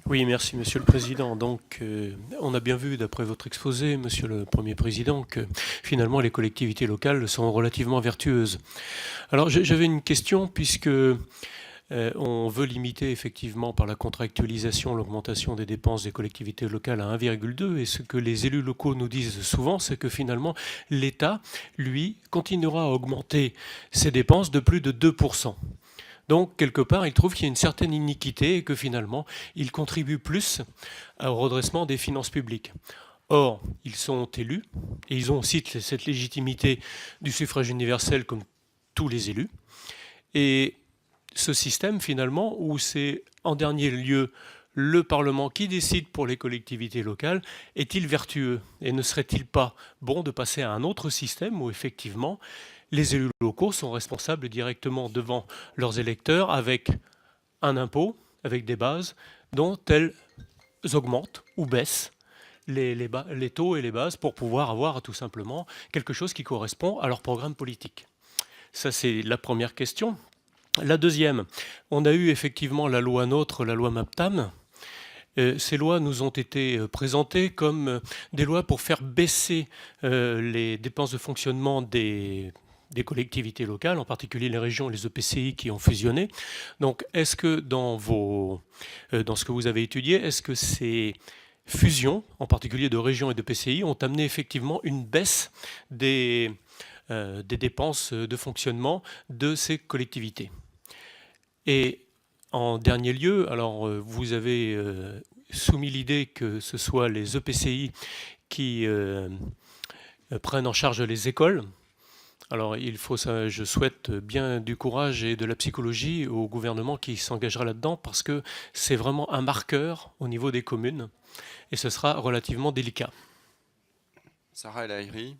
Oui, merci Monsieur le Président. Donc, on a bien vu, d'après votre exposé, Monsieur le Premier Président, que finalement les collectivités locales sont relativement vertueuses. Alors, j'avais une question, puisque on veut limiter effectivement par la contractualisation l'augmentation des dépenses des collectivités locales à 1,2, et ce que les élus locaux nous disent souvent, c'est que finalement l'État, lui, continuera à augmenter ses dépenses de plus de 2%. Donc, quelque part, il trouve qu'il y a une certaine iniquité et que finalement, il contribue plus au redressement des finances publiques. Or, ils sont élus et ils ont aussi cette légitimité du suffrage universel comme tous les élus. Et ce système, finalement, où c'est en dernier lieu le Parlement qui décide pour les collectivités locales, est-il vertueux? Et ne serait-il pas bon de passer à un autre système où effectivement les élus locaux sont responsables directement devant leurs électeurs avec un impôt, avec des bases dont elles augmentent ou baissent les taux et les bases pour pouvoir avoir tout simplement quelque chose qui correspond à leur programme politique. Ça, c'est la première question. La deuxième, on a eu effectivement la loi NOTRe, la loi MAPTAM. Ces lois nous ont été présentées comme des lois pour faire baisser les dépenses de fonctionnement des collectivités locales, en particulier les régions et les EPCI qui ont fusionné. Donc, est-ce que dans ce que vous avez étudié, est-ce que ces fusions, en particulier de régions et d'EPCI, ont amené effectivement une baisse des dépenses de fonctionnement de ces collectivités? Et en dernier lieu, alors vous avez soumis l'idée que ce soit les EPCI qui prennent en charge les écoles. Alors il faut ça, je souhaite bien du courage et de la psychologie au gouvernement qui s'engagera là-dedans, parce que c'est vraiment un marqueur au niveau des communes et ce sera relativement délicat. Sarah El Haïry.